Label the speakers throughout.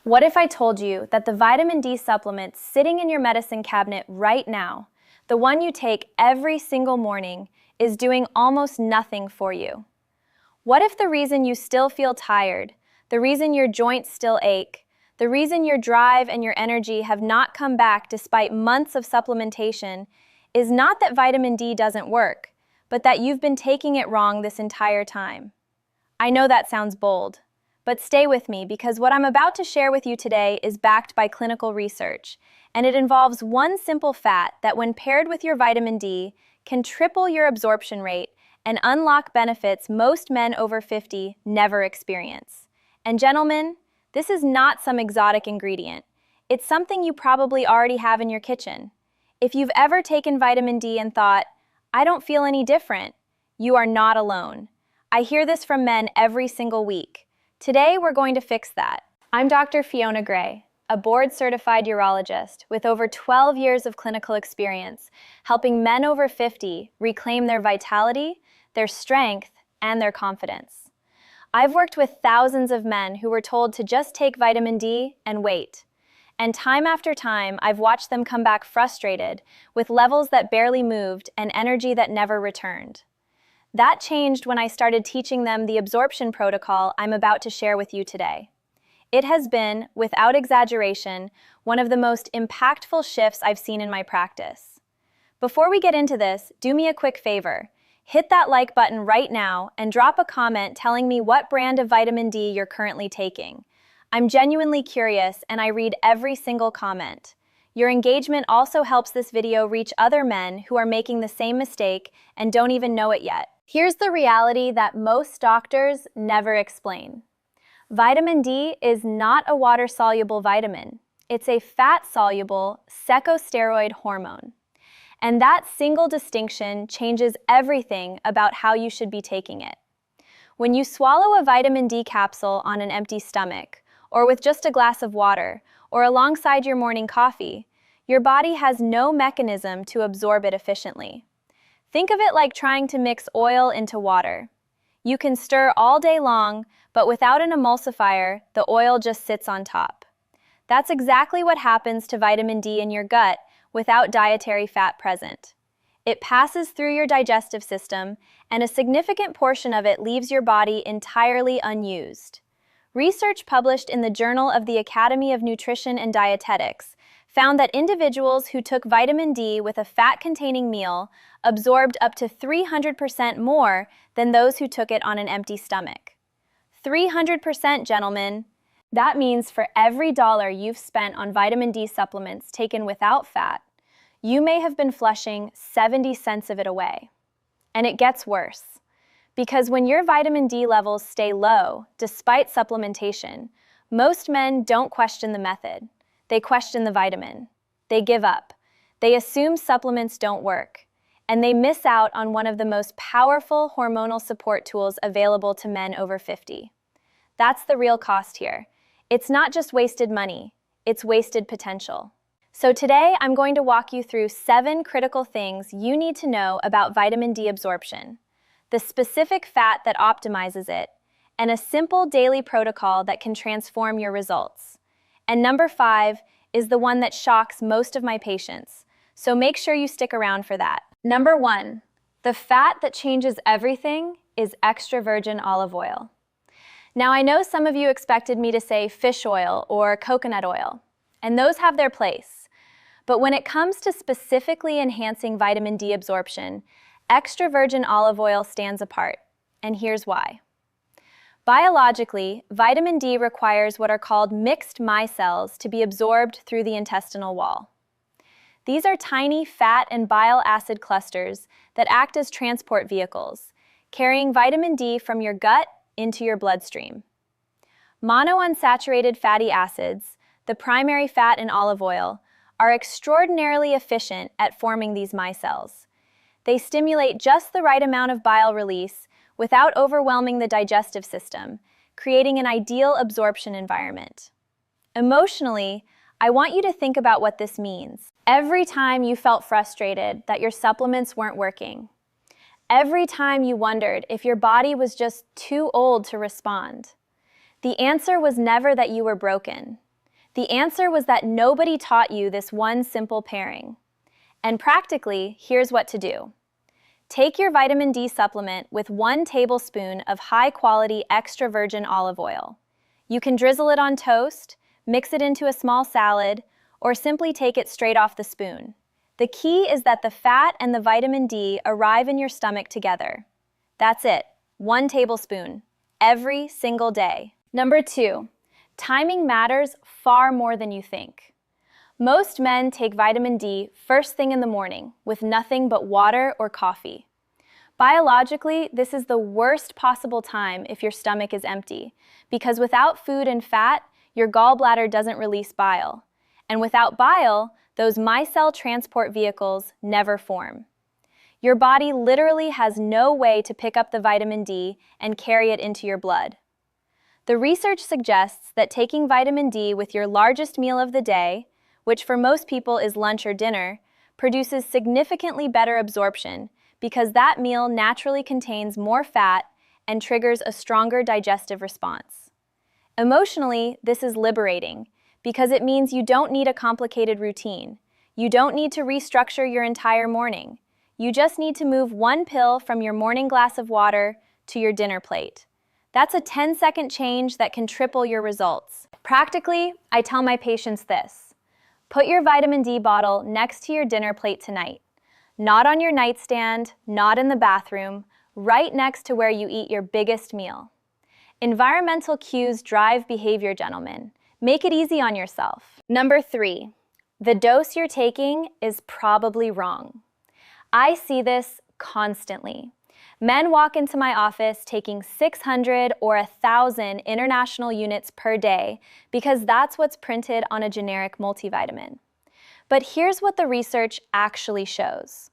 Speaker 1: What if I told you that the vitamin D supplement sitting in your medicine cabinet right now, the one you take every single morning, is doing almost nothing for you? What if the reason you still feel tired, the reason your joints still ache, the reason your drive and your energy have not come back despite months of supplementation is not that vitamin D doesn't work, but that you've been taking it wrong this entire time? I know that sounds bold, but stay with me because what I'm about to share with you today is backed by clinical research, and it involves one simple fat that, when paired with your vitamin D, can triple your absorption rate and unlock benefits most men over 50 never experience. And gentlemen, this is not some exotic ingredient. It's something you probably already have in your kitchen. If you've ever taken vitamin D and thought, "I don't feel any different," you are not alone. I hear this from men every single week. Today, we're going to fix that. I'm Dr. Fiona Gray, a board-certified urologist with over 12 years of clinical experience, helping men over 50 reclaim their vitality, their strength, and their confidence. I've worked with thousands of men who were told to just take vitamin D and wait. And time after time, I've watched them come back frustrated, with levels that barely moved and energy that never returned. That changed when I started teaching them the absorption protocol I'm about to share with you today. It has been, without exaggeration, one of the most impactful shifts I've seen in my practice. Before we get into this, do me a quick favor. Hit that like button right now and drop a comment telling me what brand of vitamin D you're currently taking. I'm genuinely curious and I read every single comment. Your engagement also helps this video reach other men who are making the same mistake and don't even know it yet. Here's the reality that most doctors never explain. Vitamin D is not a water-soluble vitamin. It's a fat-soluble corticosteroid hormone. And that single distinction changes everything about how you should be taking it. When you swallow a vitamin D capsule on an empty stomach, or with just a glass of water, or alongside your morning coffee, your body has no mechanism to absorb it efficiently. Think of it like trying to mix oil into water. You can stir all day long, but without an emulsifier, the oil just sits on top. That's exactly what happens to vitamin D in your gut without dietary fat present. It passes through your digestive system, and a significant portion of it leaves your body entirely unused. Research published in the Journal of the Academy of Nutrition and Dietetics found that individuals who took vitamin D with a fat-containing meal absorbed up to 300% more than those who took it on an empty stomach. 300%, gentlemen. That means for every dollar you've spent on vitamin D supplements taken without fat, you may have been flushing 70 cents of it away. And it gets worse. Because when your vitamin D levels stay low, despite supplementation, most men don't question the method. They question the vitamin. They give up. They assume supplements don't work. And they miss out on one of the most powerful hormonal support tools available to men over 50. That's the real cost here. It's not just wasted money, it's wasted potential. So today, I'm going to walk you through 7 critical things you need to know about vitamin D absorption, the specific fat that optimizes it, and a simple daily protocol that can transform your results. And number 5 is the one that shocks most of my patients, so make sure you stick around for that. Number 1, the fat that changes everything is extra virgin olive oil. Now, I know some of you expected me to say fish oil or coconut oil, and those have their place. But when it comes to specifically enhancing vitamin D absorption, extra virgin olive oil stands apart, and here's why. Biologically, vitamin D requires what are called mixed micelles to be absorbed through the intestinal wall. These are tiny fat and bile acid clusters that act as transport vehicles, carrying vitamin D from your gut into your bloodstream. Monounsaturated fatty acids, the primary fat in olive oil, are extraordinarily efficient at forming these micelles. They stimulate just the right amount of bile release without overwhelming the digestive system, creating an ideal absorption environment. Emotionally, I want you to think about what this means. Every time you felt frustrated that your supplements weren't working, every time you wondered if your body was just too old to respond, the answer was never that you were broken. The answer was that nobody taught you this one simple pairing. And practically, here's what to do. Take your vitamin D supplement with 1 tablespoon of high-quality extra virgin olive oil. You can drizzle it on toast, mix it into a small salad, or simply take it straight off the spoon. The key is that the fat and the vitamin D arrive in your stomach together. That's it, 1 tablespoon, every single day. Number 2, timing matters far more than you think. Most men take vitamin D first thing in the morning with nothing but water or coffee. Biologically, this is the worst possible time if your stomach is empty, because without food and fat, your gallbladder doesn't release bile. And without bile, those micelle transport vehicles never form. Your body literally has no way to pick up the vitamin D and carry it into your blood. The research suggests that taking vitamin D with your largest meal of the day, which for most people is lunch or dinner, produces significantly better absorption because that meal naturally contains more fat and triggers a stronger digestive response. Emotionally, this is liberating because it means you don't need a complicated routine. You don't need to restructure your entire morning. You just need to move 1 pill from your morning glass of water to your dinner plate. That's a 10-second change that can triple your results. Practically, I tell my patients this. Put your vitamin D bottle next to your dinner plate tonight. Not on your nightstand, not in the bathroom, right next to where you eat your biggest meal. Environmental cues drive behavior, gentlemen. Make it easy on yourself. Number 3, the dose you're taking is probably wrong. I see this constantly. Men walk into my office taking 600 or 1,000 international units per day because that's what's printed on a generic multivitamin. But here's what the research actually shows.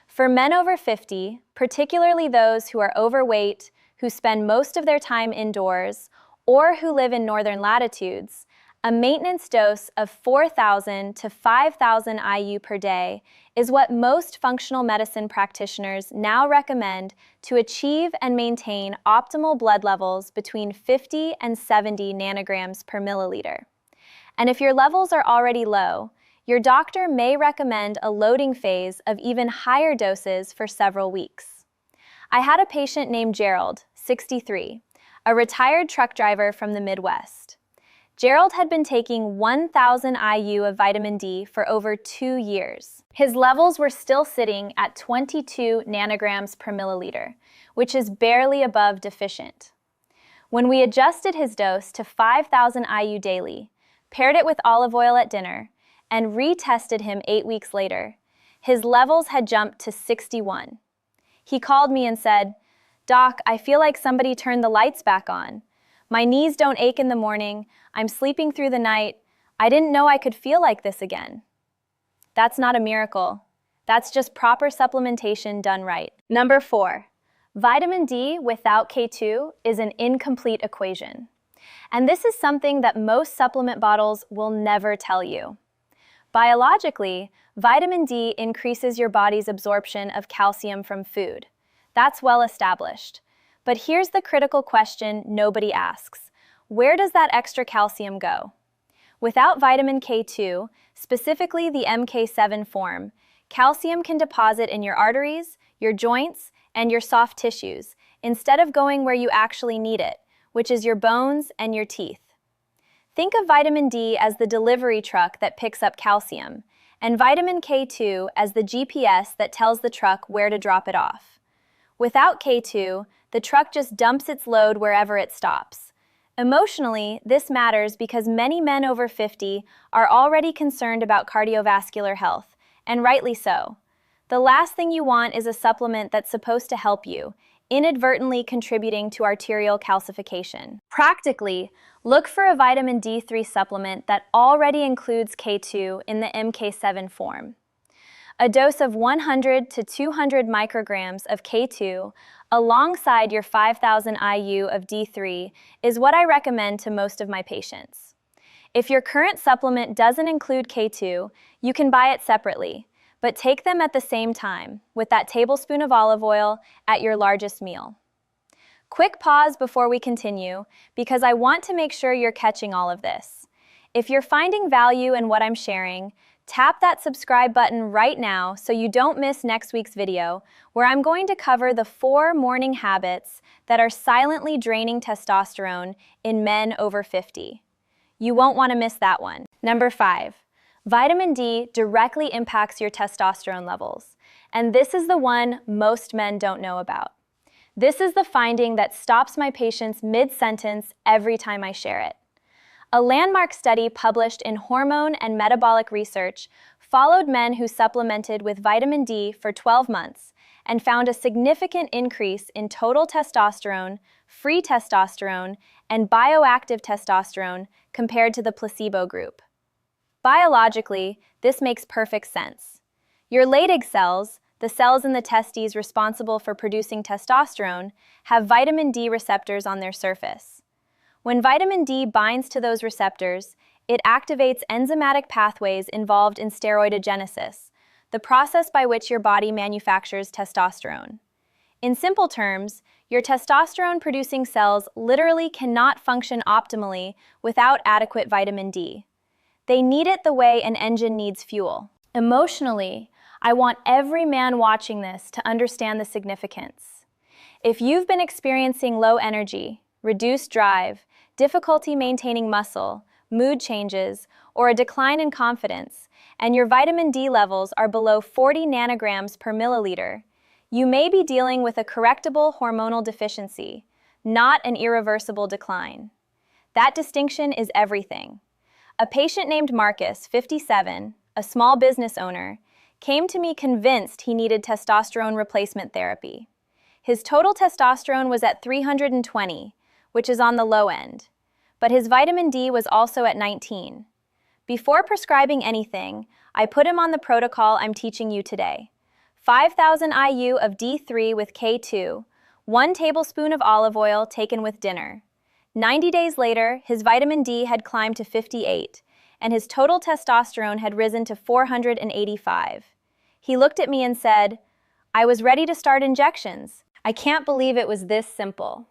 Speaker 1: For men over 50, particularly those who are overweight, who spend most of their time indoors, or who live in northern latitudes, a maintenance dose of 4,000 to 5,000 IU per day is what most functional medicine practitioners now recommend to achieve and maintain optimal blood levels between 50 and 70 nanograms per milliliter. And if your levels are already low, your doctor may recommend a loading phase of even higher doses for several weeks. I had a patient named Gerald, 63, a retired truck driver from the Midwest. Gerald had been taking 1,000 IU of vitamin D for over 2 years. His levels were still sitting at 22 nanograms per milliliter, which is barely above deficient. When we adjusted his dose to 5,000 IU daily, paired it with olive oil at dinner, and retested him 8 weeks later, his levels had jumped to 61. He called me and said, "Doc, I feel like somebody turned the lights back on. My knees don't ache in the morning, I'm sleeping through the night. I didn't know I could feel like this again." That's not a miracle. That's just proper supplementation done right. Number 4, vitamin D without K2 is an incomplete equation. And this is something that most supplement bottles will never tell you. Biologically, vitamin D increases your body's absorption of calcium from food. That's well established. But here's the critical question nobody asks. Where does that extra calcium go? Without vitamin K2, specifically the MK7 form, calcium can deposit in your arteries, your joints, and your soft tissues, instead of going where you actually need it, which is your bones and your teeth. Think of vitamin D as the delivery truck that picks up calcium, and vitamin K2 as the GPS that tells the truck where to drop it off. Without K2, the truck just dumps its load wherever it stops. Emotionally, this matters because many men over 50 are already concerned about cardiovascular health, and rightly so. The last thing you want is a supplement that's supposed to help you, inadvertently contributing to arterial calcification. Practically, look for a vitamin D3 supplement that already includes K2 in the MK7 form. A dose of 100 to 200 micrograms of K2 alongside your 5,000 IU of D3 is what I recommend to most of my patients. If your current supplement doesn't include K2, you can buy it separately, but take them at the same time, with that tablespoon of olive oil at your largest meal. Quick pause before we continue, because I want to make sure you're catching all of this. If you're finding value in what I'm sharing, tap that subscribe button right now so you don't miss next week's video, where I'm going to cover the 4 morning habits that are silently draining testosterone in men over 50. You won't want to miss that one. Number 5. Vitamin D directly impacts your testosterone levels, and this is the one most men don't know about. This is the finding that stops my patients mid-sentence every time I share it. A landmark study published in Hormone and Metabolic Research followed men who supplemented with vitamin D for 12 months and found a significant increase in total testosterone, free testosterone, and bioactive testosterone compared to the placebo group. Biologically, this makes perfect sense. Your Leydig cells, the cells in the testes responsible for producing testosterone, have vitamin D receptors on their surface. When vitamin D binds to those receptors, it activates enzymatic pathways involved in steroidogenesis, the process by which your body manufactures testosterone. In simple terms, your testosterone-producing cells literally cannot function optimally without adequate vitamin D. They need it the way an engine needs fuel. Emotionally, I want every man watching this to understand the significance. If you've been experiencing low energy, reduced drive, difficulty maintaining muscle, mood changes, or a decline in confidence, and your vitamin D levels are below 40 nanograms per milliliter, you may be dealing with a correctable hormonal deficiency, not an irreversible decline. That distinction is everything. A patient named Marcus, 57, a small business owner, came to me convinced he needed testosterone replacement therapy. His total testosterone was at 320, which is on the low end, but his vitamin D was also at 19. Before prescribing anything, I put him on the protocol I'm teaching you today. 5,000 IU of D3 with K2, 1 tablespoon of olive oil taken with dinner. 90 days later, his vitamin D had climbed to 58, and his total testosterone had risen to 485. He looked at me and said, "I was ready to start injections. I can't believe it was this simple."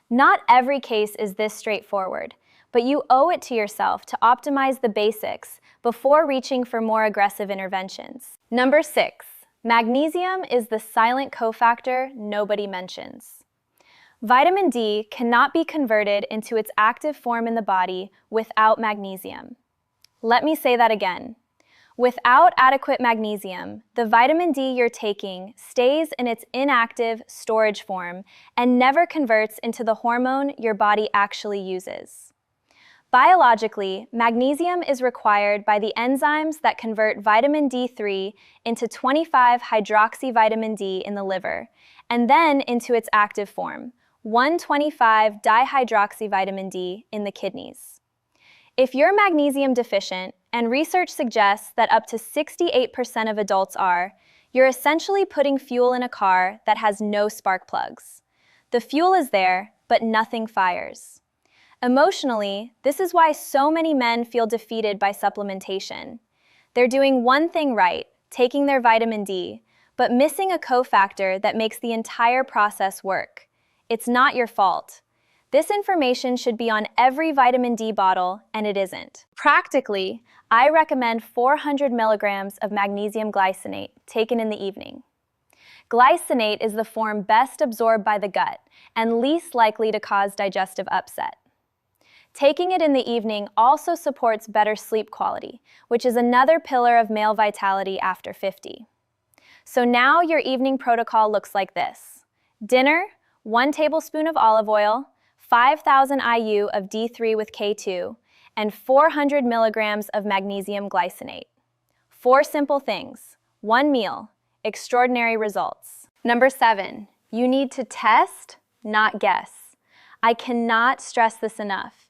Speaker 1: Not every case is this straightforward, but you owe it to yourself to optimize the basics before reaching for more aggressive interventions. Number 6. Magnesium is the silent cofactor nobody mentions. Vitamin D cannot be converted into its active form in the body without magnesium. Let me say that again. Without adequate magnesium, the vitamin D you're taking stays in its inactive storage form and never converts into the hormone your body actually uses. Biologically, magnesium is required by the enzymes that convert vitamin D3 into 25-hydroxyvitamin D in the liver, and then into its active form, 1,25-dihydroxyvitamin D in the kidneys. If you're magnesium deficient, and research suggests that up to 68% of adults are, you're essentially putting fuel in a car that has no spark plugs. The fuel is there, but nothing fires. Emotionally, this is why so many men feel defeated by supplementation. They're doing one thing right, taking their vitamin D, but missing a cofactor that makes the entire process work. It's not your fault. This information should be on every vitamin D bottle, and it isn't. Practically, I recommend 400 milligrams of magnesium glycinate taken in the evening. Glycinate is the form best absorbed by the gut and least likely to cause digestive upset. Taking it in the evening also supports better sleep quality, which is another pillar of male vitality after 50. So now your evening protocol looks like this. Dinner, 1 tablespoon of olive oil, 5,000 IU of D3 with K2, and 400 milligrams of magnesium glycinate. 4 simple things, 1 meal, extraordinary results. Number 7, you need to test, not guess. I cannot stress this enough.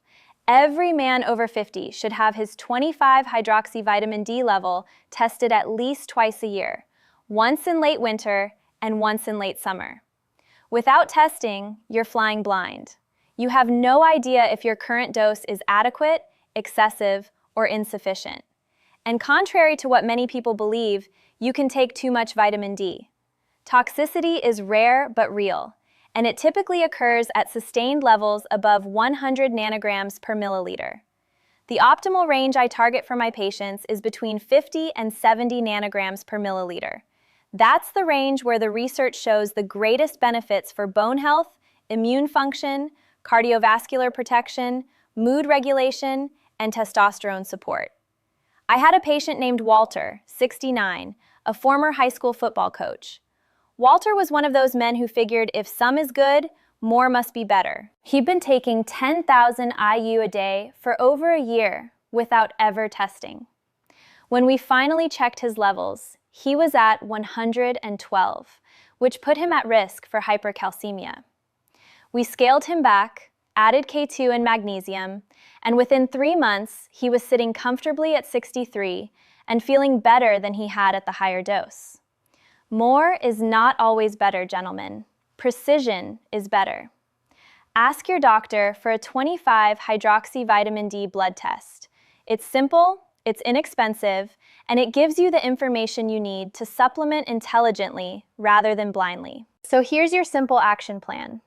Speaker 1: Every man over 50 should have his 25-hydroxyvitamin D level tested at least twice a year, once in late winter and once in late summer. Without testing, you're flying blind. You have no idea if your current dose is adequate, excessive, or insufficient. And contrary to what many people believe, you can take too much vitamin D. Toxicity is rare but real, and it typically occurs at sustained levels above 100 nanograms per milliliter. The optimal range I target for my patients is between 50 and 70 nanograms per milliliter. That's the range where the research shows the greatest benefits for bone health, immune function, cardiovascular protection, mood regulation, and testosterone support. I had a patient named Walter, 69, a former high school football coach. Walter was one of those men who figured if some is good, more must be better. He'd been taking 10,000 IU a day for over a year without ever testing. When we finally checked his levels, he was at 112, which put him at risk for hypercalcemia. We scaled him back, added K2 and magnesium, and within 3 months, he was sitting comfortably at 63 and feeling better than he had at the higher dose. More is not always better, gentlemen. Precision is better. Ask your doctor for a 25-hydroxy vitamin D blood test. It's simple, it's inexpensive, and it gives you the information you need to supplement intelligently rather than blindly. So here's your simple action plan.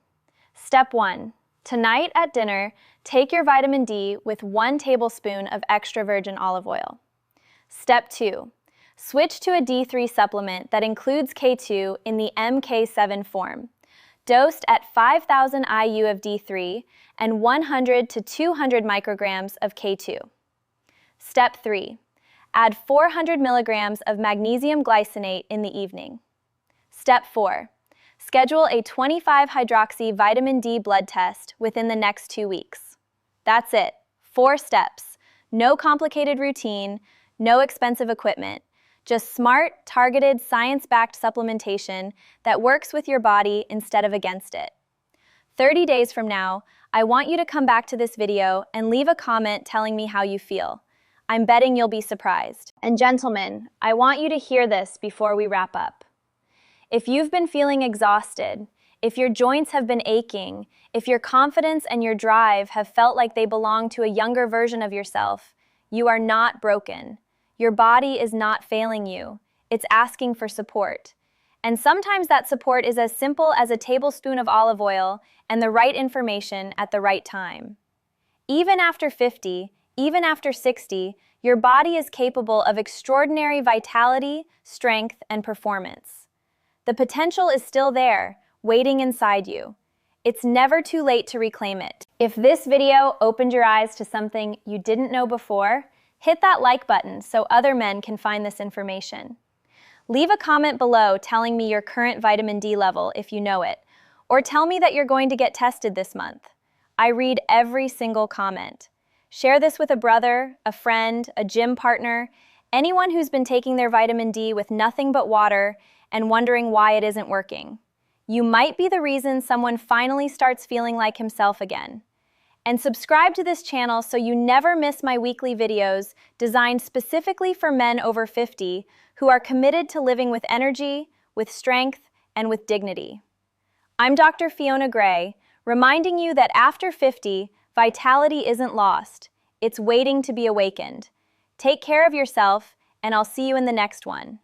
Speaker 1: Step 1. Tonight at dinner, take your vitamin D with 1 tablespoon of extra virgin olive oil. Step 2. Switch to a D3 supplement that includes K2 in the MK7 form, dosed at 5,000 IU of D3 and 100 to 200 micrograms of K2. Step 3. Add 400 milligrams of magnesium glycinate in the evening. Step 4. Schedule a 25-hydroxy vitamin D blood test within the next 2 weeks. That's it. 4 steps. No complicated routine, no expensive equipment. Just smart, targeted, science-backed supplementation that works with your body instead of against it. 30 days from now, I want you to come back to this video and leave a comment telling me how you feel. I'm betting you'll be surprised. And gentlemen, I want you to hear this before we wrap up. If you've been feeling exhausted, if your joints have been aching, if your confidence and your drive have felt like they belong to a younger version of yourself, you are not broken. Your body is not failing you. It's asking for support. And sometimes that support is as simple as a tablespoon of olive oil and the right information at the right time. Even after 50, even after 60, your body is capable of extraordinary vitality, strength, and performance. The potential is still there, waiting inside you. It's never too late to reclaim it. If this video opened your eyes to something you didn't know before, hit that like button so other men can find this information. Leave a comment below telling me your current vitamin D level if you know it, or tell me that you're going to get tested this month. I read every single comment. Share this with a brother, a friend, a gym partner, anyone who's been taking their vitamin D with nothing but water and wondering why it isn't working. You might be the reason someone finally starts feeling like himself again. And subscribe to this channel so you never miss my weekly videos designed specifically for men over 50 who are committed to living with energy, with strength, and with dignity. I'm Dr. Fiona Gray, reminding you that after 50, vitality isn't lost. It's waiting to be awakened. Take care of yourself, and I'll see you in the next one.